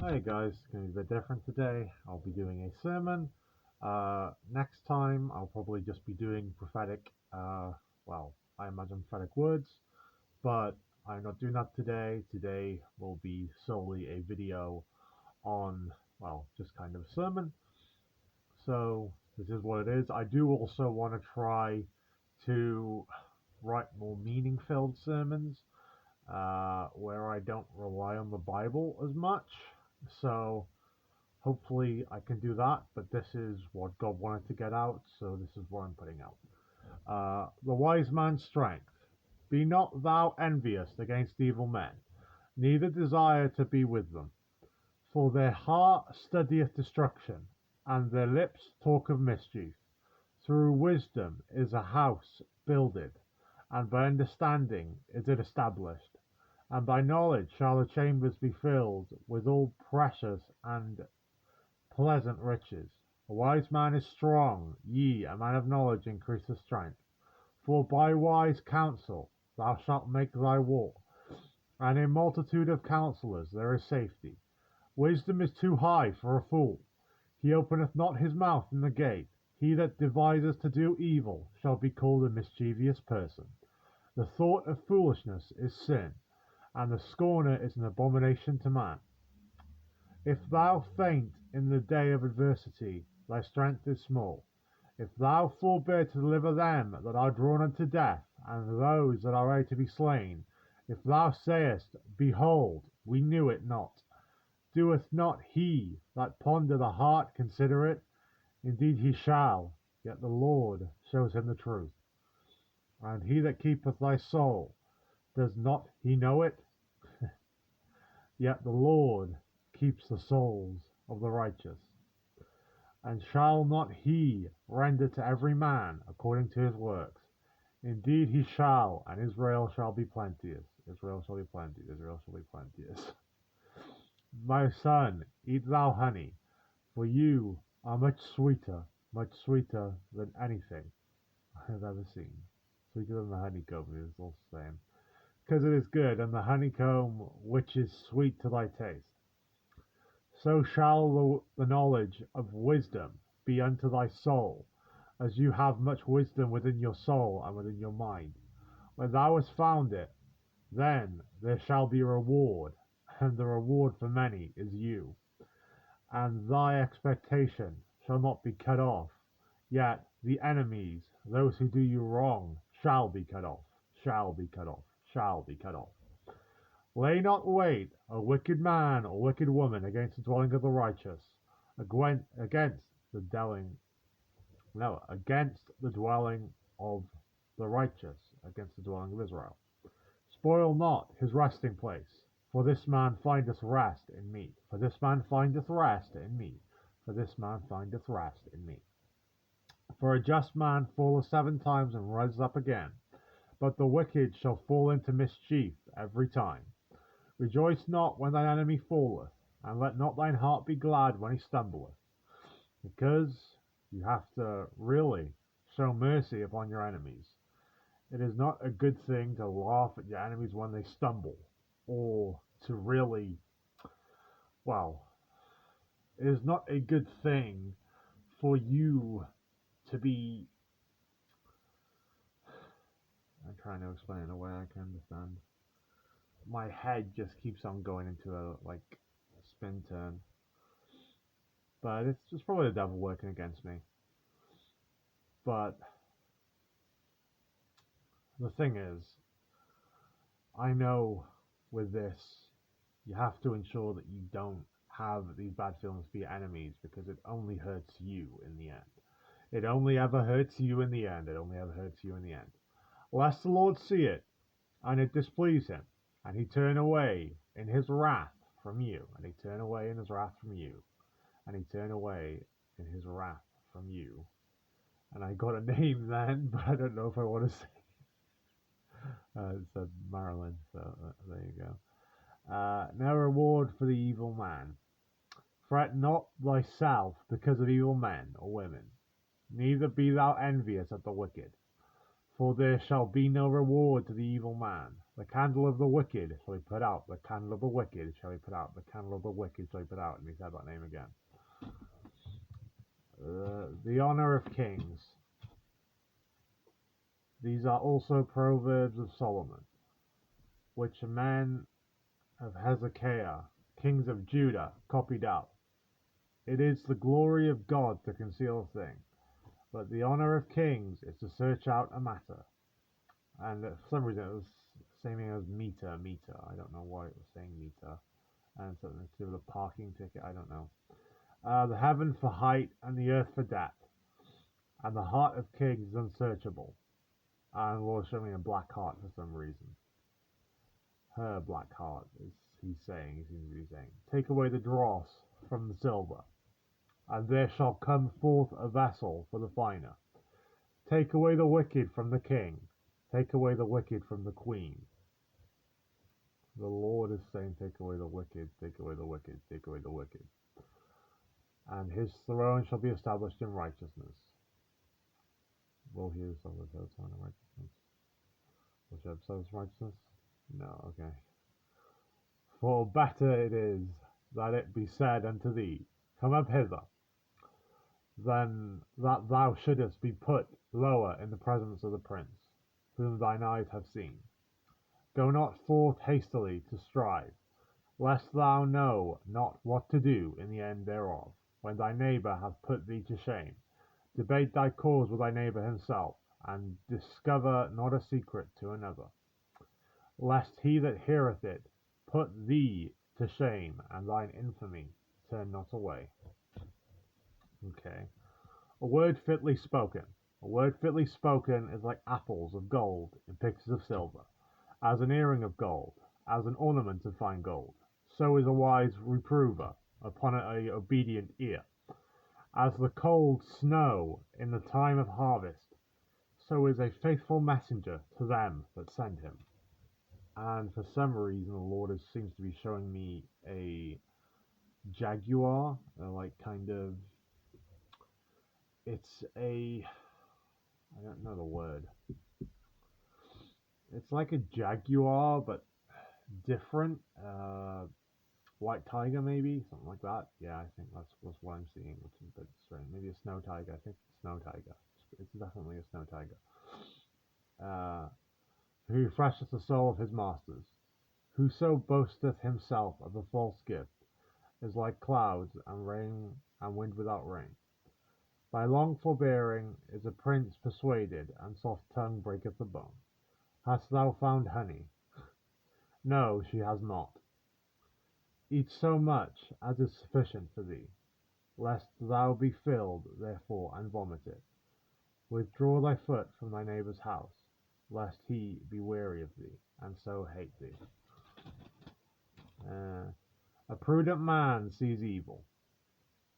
Hey guys, it's going to be a bit different today. I'll be doing a sermon. Next time, I'll probably just be doing prophetic, I imagine prophetic words, but I'm not doing that today. Today will be solely a video on, just kind of a sermon. So, this is what it is. I do also want to try to write more meaning-filled sermons, where I don't rely on the Bible as much. So, hopefully I can do that, but this is what God wanted to get out, so this is what I'm putting out. The wise man's strength. Be not thou envious against evil men, neither desire to be with them. For their heart studieth destruction, and their lips talk of mischief. Through wisdom is a house builded, and by understanding is it established. And by knowledge shall the chambers be filled with all precious and pleasant riches. A wise man is strong, yea, a man of knowledge increaseth strength. For by wise counsel thou shalt make thy war, and in multitude of counsellors there is safety. Wisdom is too high for a fool. He openeth not his mouth in the gate. He that deviseth to do evil shall be called a mischievous person. The thought of foolishness is sin, and the scorner is an abomination to man. If thou faint in the day of adversity, thy strength is small. If thou forbear to deliver them that are drawn unto death, and those that are ready to be slain, if thou sayest, Behold, we knew it not, doeth not he that ponder the heart consider it? Indeed he shall, yet the Lord shows him the truth. And he that keepeth thy soul, does not he know it? Yet the Lord keeps the souls of the righteous. And shall not he render to every man according to his works? Indeed he shall, and Israel shall be plenteous. Israel shall be plenteous. Israel shall be plenteous. My son, eat thou honey, for you are much sweeter than anything I have ever seen. Sweeter than the honeycomb is also saying. Because it is good, and the honeycomb which is sweet to thy taste. So shall the knowledge of wisdom be unto thy soul, as you have much wisdom within your soul and within your mind. When thou hast found it, then there shall be a reward, and the reward for many is you. And thy expectation shall not be cut off, yet the enemies, those who do you wrong, shall be cut off, shall be cut off, shall be cut off. Lay not wait, a wicked man or wicked woman, against the dwelling of the righteous, against the dwelling of the righteous, against the dwelling of Israel. Spoil not his resting place, for this man findeth rest in me. For this man findeth rest in me. For this man findeth rest in me. For a just man falleth 7 times and rises up again, but the wicked shall fall into mischief every time. Rejoice not when thine enemy falleth, and let not thine heart be glad when he stumbleth. Because you have to really show mercy upon your enemies. It is not a good thing to laugh at your enemies when they stumble, or to really, it is not a good thing for you to be, I'm trying to explain it in a way I can understand. My head just keeps on going into a spin turn. But it's just probably the devil working against me. But the thing is, I know with this, you have to ensure that you don't have these bad feelings for your enemies, because it only hurts you in the end. It only ever hurts you in the end. It only ever hurts you in the end. Lest the Lord see it, and it displease him, and he turn away in his wrath from you, and he turn away in his wrath from you, and he turn away in his wrath from you. And I got a name then, but I don't know if I want to say. It said Marilyn, so there you go. No reward for the evil man. Fret not thyself because of evil men or women, neither be thou envious at the wicked. For there shall be no reward to the evil man, The candle of the wicked shall be put out. The candle of the wicked shall be put out. The candle of the wicked shall be put out. And he said that name again. The honor of kings. These are also proverbs of Solomon, which men of Hezekiah, kings of Judah, copied out. It is the glory of God to conceal a thing, but the honor of kings is to search out a matter. And for some reason it was same thing as meter. I don't know why it was saying meter. And something to do with a parking ticket, I don't know. The heaven for height and the earth for depth. And the heart of kings is unsearchable. And the Lord showed me a black heart for some reason. Her black heart is he seems to be saying. Take away the dross from the silver, and there shall come forth a vessel for the finer. Take away the wicked from the king, take away the wicked from the queen. The Lord is saying, take away the wicked, take away the wicked, take away the wicked. And his throne shall be established in righteousness. Will he establish his throne in righteousness? Will he establish righteousness? No, okay. For better it is that it be said unto thee, Come up hither, than that thou shouldest be put lower in the presence of the prince, whom thine eyes have seen. Go not forth hastily to strive, lest thou know not what to do in the end thereof, when thy neighbour hath put thee to shame. Debate thy cause with thy neighbour himself, and discover not a secret to another, lest he that heareth it put thee to shame, and thine infamy turn not away. Okay. A word fitly spoken. A word fitly spoken is like apples of gold in pictures of silver, as an earring of gold, as an ornament of fine gold. So is a wise reprover upon an obedient ear. As the cold snow in the time of harvest, so is a faithful messenger to them that send him. And for some reason, the Lord seems to be showing me a jaguar, like kind of, it's a, I don't know the word. It's like a jaguar, but different. White tiger, maybe something like that. Yeah, I think that's what I'm seeing, which is a bit strange. Maybe a snow tiger. I think it's snow tiger. It's definitely a snow tiger. Who refresheth the soul of his masters. Whoso boasteth himself of a false gift is like clouds and rain and wind without rain. By long forbearing is a prince persuaded, and soft tongue breaketh the bone. Hast thou found honey? No, she has not. Eat so much as is sufficient for thee, lest thou be filled therefore and vomit it. Withdraw thy foot from thy neighbour's house, lest he be weary of thee, and so hate thee. A prudent man sees evil.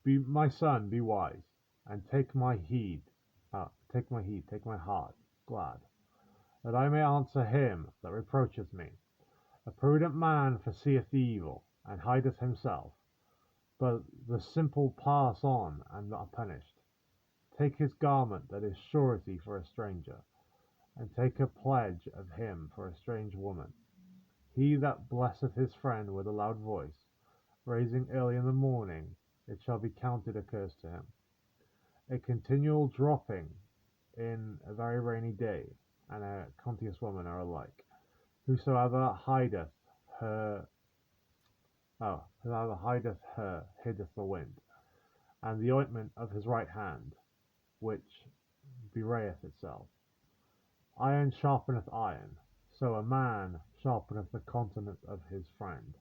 Be my son, be wise, and take my heart glad, that I may answer him that reproacheth me. A prudent man foreseeth the evil, and hideth himself, but the simple pass on and are punished. Take his garment that is surety for a stranger, and take a pledge of him for a strange woman. He that blesseth his friend with a loud voice, rising early in the morning, it shall be counted a curse to him. A continual dropping in a very rainy day, and a counteous woman are alike. Whosoever hideth her, hideth the wind, and the ointment of his right hand, which bewrayeth itself. Iron sharpeneth iron, so a man sharpeneth the countenance of his friend.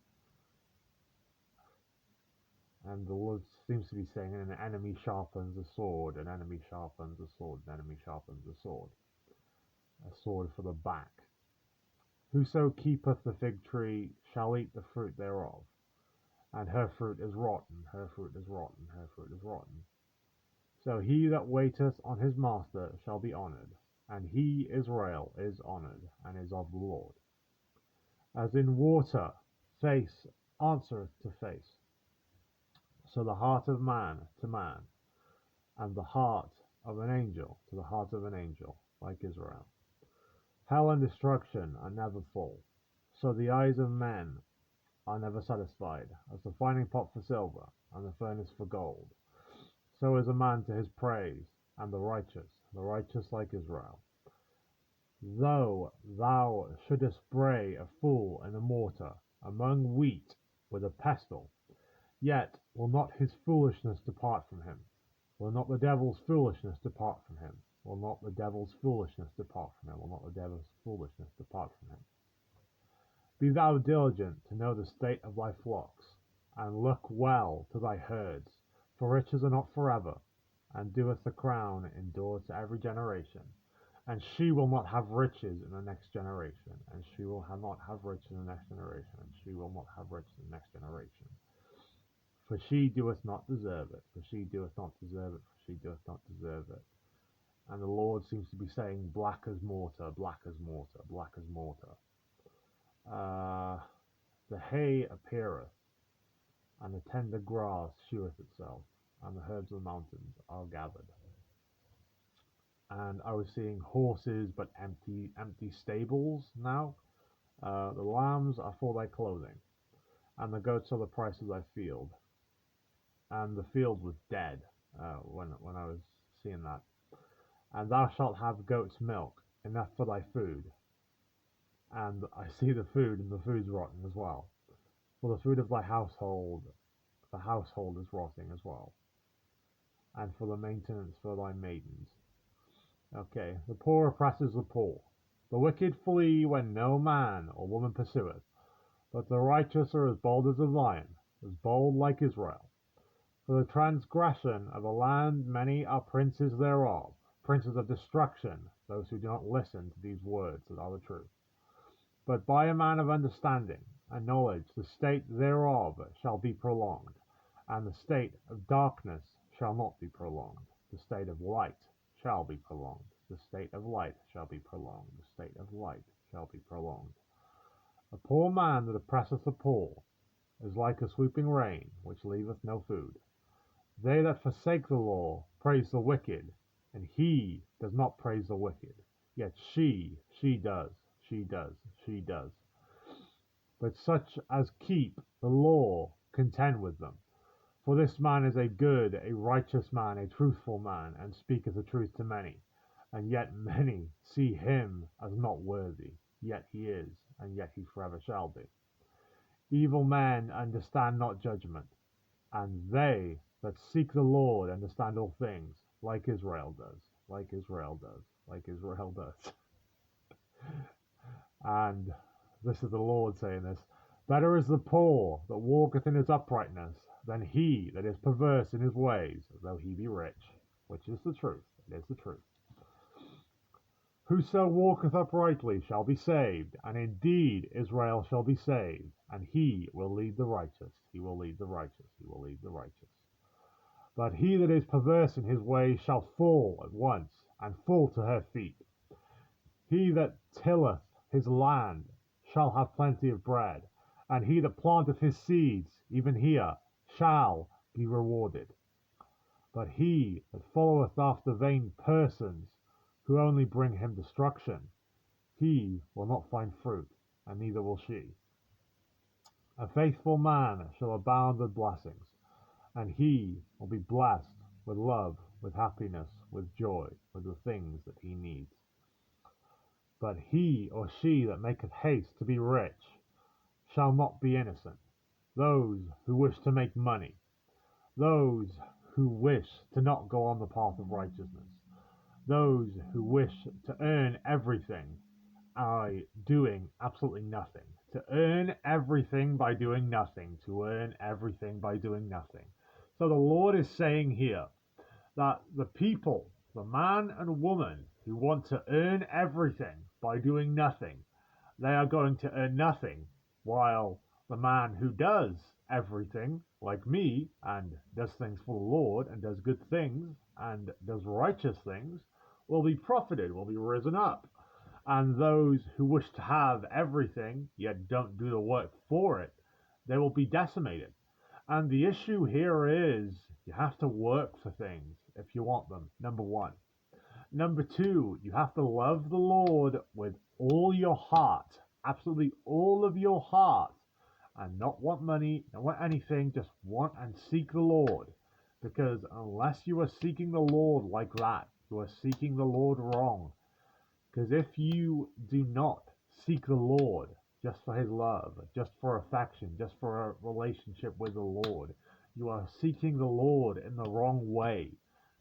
And the Lord seems to be saying, an enemy sharpens a sword, an enemy sharpens a sword, an enemy sharpens a sword. A sword for the back. Whoso keepeth the fig tree shall eat the fruit thereof, and her fruit is rotten, her fruit is rotten, her fruit is rotten. So he that waiteth on his master shall be honoured, and he, Israel, is honoured, and is of the Lord. As in water, face answereth to face, so the heart of man to man, and the heart of an angel to the heart of an angel, like Israel. Hell and destruction are never full, so the eyes of men are never satisfied, as the finding pot for silver, and the furnace for gold. So is a man to his praise, and the righteous like Israel. Though thou shouldest bray a fool in a mortar, among wheat with a pestle, yet will not his foolishness depart from him. Will not the devil's foolishness depart from him? Will not the devil's foolishness depart from him? Will not the devil's foolishness depart from him? Be thou diligent to know the state of thy flocks, and look well to thy herds, for riches are not forever, and doeth the crown endure to every generation. And she will not have riches in the next generation, and she will not have riches in the next generation, and she will not have riches in the next generation. For she doeth not deserve it, for she doeth not deserve it, for she doeth not deserve it. And the Lord seems to be saying, black as mortar, black as mortar, black as mortar. The hay appeareth, and the tender grass sheweth itself, and the herbs of the mountains are gathered. And I was seeing horses, but empty stables now. The lambs are for thy clothing, and the goats are the price of thy field. And the field was dead when I was seeing that. And thou shalt have goat's milk, enough for thy food. And I see the food, and the food's rotten as well. For the food of thy household, the household is rotting as well. And for the maintenance for thy maidens. Okay, the poor oppresses the poor. The wicked flee when no man or woman pursueth, but the righteous are as bold as a lion, as bold like Israel. For the transgression of a land many are princes thereof, princes of destruction, those who do not listen to these words that are the truth. But by a man of understanding and knowledge the state thereof shall be prolonged, and the state of darkness shall not be prolonged. The state of light shall be prolonged. The state of light shall be prolonged. The state of light shall be prolonged. A poor man that oppresseth the poor is like a sweeping rain, which leaveth no food. They that forsake the law praise the wicked, and he does not praise the wicked. Yet she does. But such as keep the law contend with them. For this man is a good, a righteous man, a truthful man, and speaketh the truth to many. And yet many see him as not worthy. Yet he is, and yet he forever shall be. Evil men understand not judgment, and they that seek the Lord understand all things, like Israel does, like Israel does, like Israel does. And this is the Lord saying this. Better is the poor that walketh in his uprightness than he that is perverse in his ways, though he be rich. Which is the truth. It is the truth. Whoso walketh uprightly shall be saved, and indeed Israel shall be saved, and he will lead the righteous. He will lead the righteous. He will lead the righteous. But he that is perverse in his ways shall fall at once, and fall to her feet. He that tilleth his land shall have plenty of bread, and he that planteth his seeds, even here, shall be rewarded. But he that followeth after vain persons, who only bring him destruction, he will not find fruit, and neither will she. A faithful man shall abound with blessings, and he will be blessed with love, with happiness, with joy, with the things that he needs. But he or she that maketh haste to be rich shall not be innocent. Those who wish to make money, those who wish to not go on the path of righteousness, those who wish to earn everything by doing absolutely nothing. To earn everything by doing nothing. To earn everything by doing nothing. So the Lord is saying here that the people, the man and woman who want to earn everything by doing nothing, they are going to earn nothing, while the man who does everything, like me, and does things for the Lord, and does good things, and does righteous things, will be profited, will be risen up. And those who wish to have everything, yet don't do the work for it, they will be decimated. And the issue here is you have to work for things if you want them, number one. Number two, you have to love the Lord with all your heart, absolutely all of your heart, and not want money, not want anything, just want and seek the Lord. Because unless you are seeking the Lord like that, you are seeking the Lord wrong. Because if you do not seek the Lord just for his love, just for affection, just for a relationship with the Lord, you are seeking the Lord in the wrong way.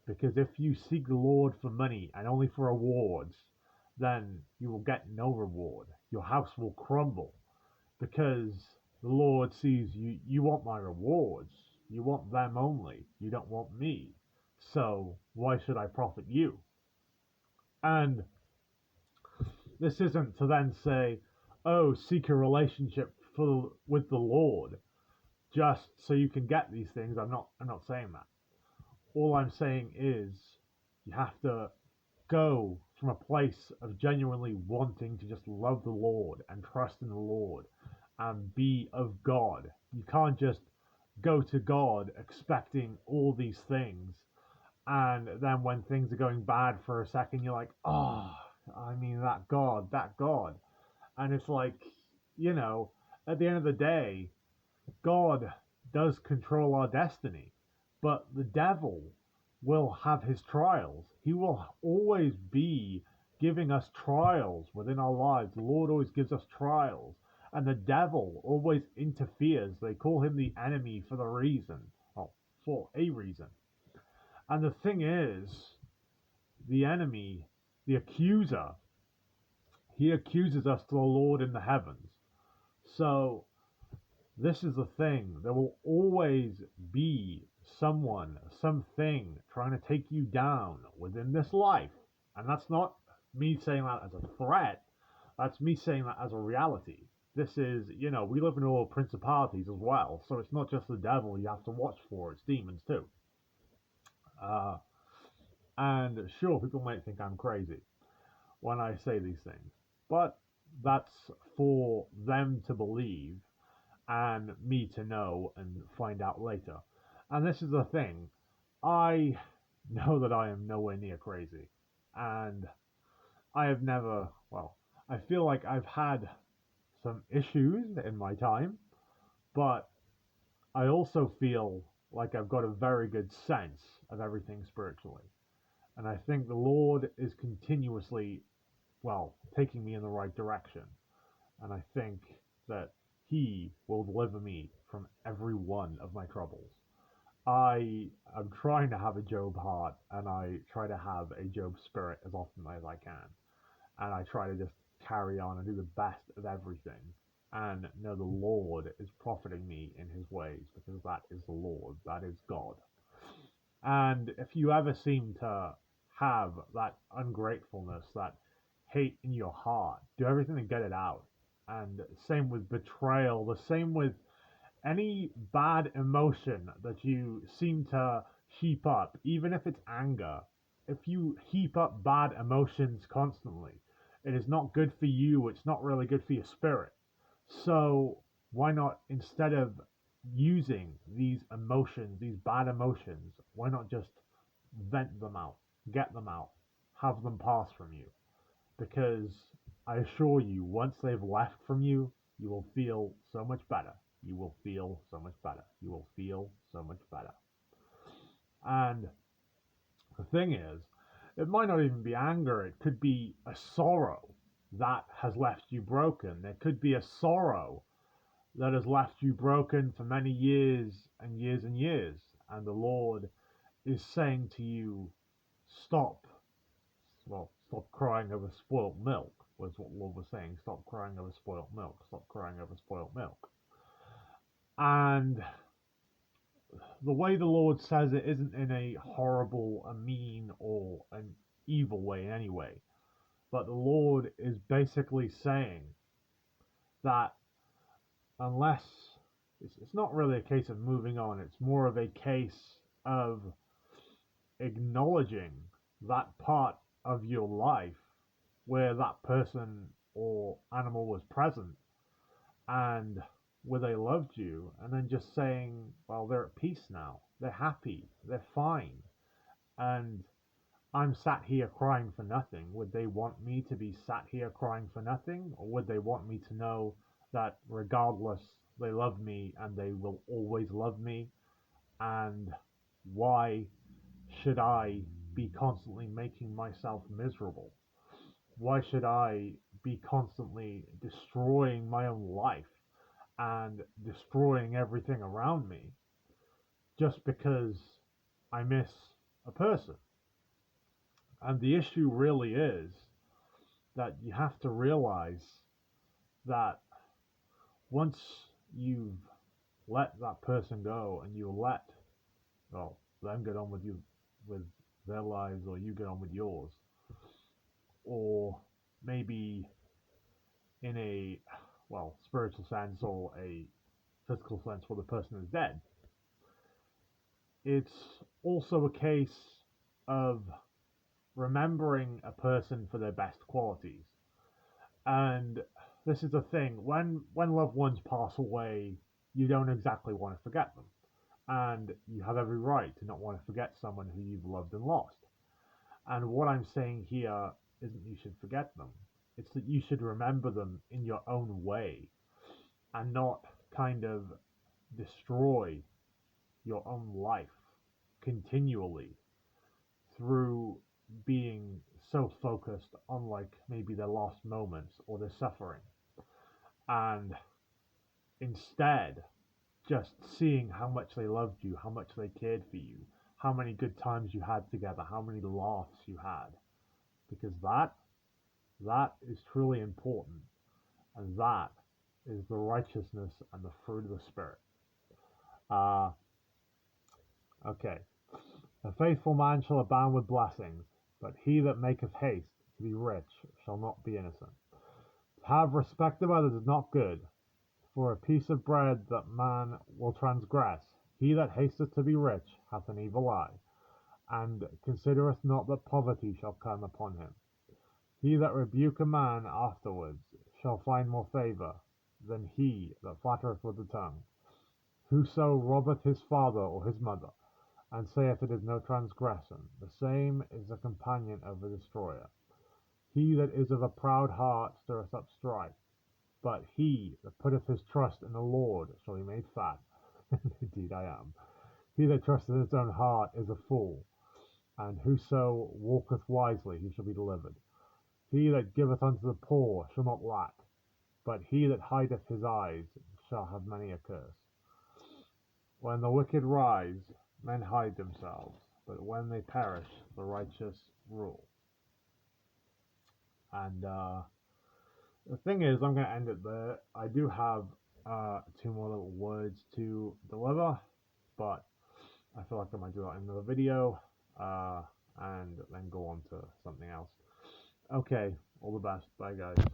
Because if you seek the Lord for money and only for rewards, then you will get no reward. Your house will crumble because the Lord sees you want my rewards. You want them only. You don't want me. So why should I profit you? And this isn't to then say, oh, seek a relationship with the Lord just so you can get these things. I'm not saying that. All I'm saying is you have to go from a place of genuinely wanting to just love the Lord and trust in the Lord and be of God. You can't just go to God expecting all these things, and then when things are going bad for a second, you're like, oh, I mean, that God. And it's like, you know, at the end of the day, God does control our destiny, but the devil will have his trials. He will always be giving us trials within our lives. The Lord always gives us trials, and the devil always interferes. They call him the enemy for the reason, well, for a reason. And the thing is, the enemy, the accuser, he accuses us to the Lord in the heavens. So this is the thing. There will always be someone, something trying to take you down within this life. And that's not me saying that as a threat. That's me saying that as a reality. This is, we live in all principalities as well. So it's not just the devil you have to watch for, it's demons too. Uh, and sure, people might think I'm crazy when I say these things. But that's for them to believe and me to know and find out later. And this is the thing. I know that I am nowhere near crazy. And I have never, well, I feel like I've had some issues in my time, but I also feel like I've got a very good sense of everything spiritually. And I think the Lord is continuously, well, taking me in the right direction. And I think that He will deliver me from every one of my troubles. I am trying to have a Job heart, and I try to have a Job spirit as often as I can. And I try to just carry on and do the best of everything. And know the Lord is profiting me in his ways, because that is the Lord, that is God. And if you ever seem to have that ungratefulness, that hate in your heart, do everything to get it out. And same with betrayal, the same with any bad emotion that you seem to heap up, even if it's anger. If you heap up bad emotions constantly, it is not good for you, it's not really good for your spirit. So why not, instead of using these emotions, these bad emotions, why not just vent them out, get them out, have them pass from you? Because I assure you, once they've left from you, you will feel so much better. You will feel so much better. You will feel so much better. And the thing is, it might not even be anger, it could be a sorrow that has left you broken. It could be a sorrow that has left you broken for many years and years and years. And the Lord is saying to you, stop. Well, stop crying over spoilt milk, was what the Lord was saying. Stop crying over spoilt milk. Stop crying over spoilt milk. And the way the Lord says it isn't in a horrible, a mean, or an evil way in any way. But the Lord is basically saying that unless it's not really a case of moving on, it's more of a case of acknowledging that part of your life where that person or animal was present and where they loved you, and then just saying, well, they're at peace now, they're happy, they're fine. And I'm sat here crying for nothing, would they want me to be sat here crying for nothing? Or would they want me to know that regardless, they love me and they will always love me? And why should I be constantly making myself miserable? Why should I be constantly destroying my own life and destroying everything around me just because I miss a person? And the issue really is that you have to realize that once you've let that person go and you let, well, them get on with you, with their lives, or you get on with yours, or maybe in a, well, spiritual sense or a physical sense where the person is dead, it's also a case of remembering a person for their best qualities. And this is the thing, when loved ones pass away, you don't exactly want to forget them. And you have every right to not want to forget someone who you've loved and lost. And what I'm saying here isn't you should forget them. It's that you should remember them in your own way and not kind of destroy your own life continually through being so focused on like maybe their lost moments or their suffering, and instead just seeing how much they loved you, how much they cared for you, how many good times you had together, how many laughs you had, because that is truly important, and that is the righteousness and the fruit of the spirit. uh okay. A faithful man shall abound with blessings, but he that maketh haste to be rich shall not be innocent. To have respect of others is not good, for a piece of bread that man will transgress. He that hasteth to be rich hath an evil eye, and considereth not that poverty shall come upon him. He that rebuke a man afterwards shall find more favour than he that flattereth with the tongue. Whoso robbeth his father or his mother, and saith it is no transgression, the same is a companion of a destroyer. He that is of a proud heart stirreth up strife, but he that putteth his trust in the Lord shall be made fat. Indeed I am. He that trusteth in his own heart is a fool, and whoso walketh wisely he shall be delivered. He that giveth unto the poor shall not lack, but he that hideth his eyes shall have many a curse. When the wicked rise, men hide themselves, but when they perish, the righteous rule. And the thing is, I'm going to end it there. I do have two more little words to deliver, but I feel like I might do that in another video, and then go on to something else. Okay, all the best. Bye, guys.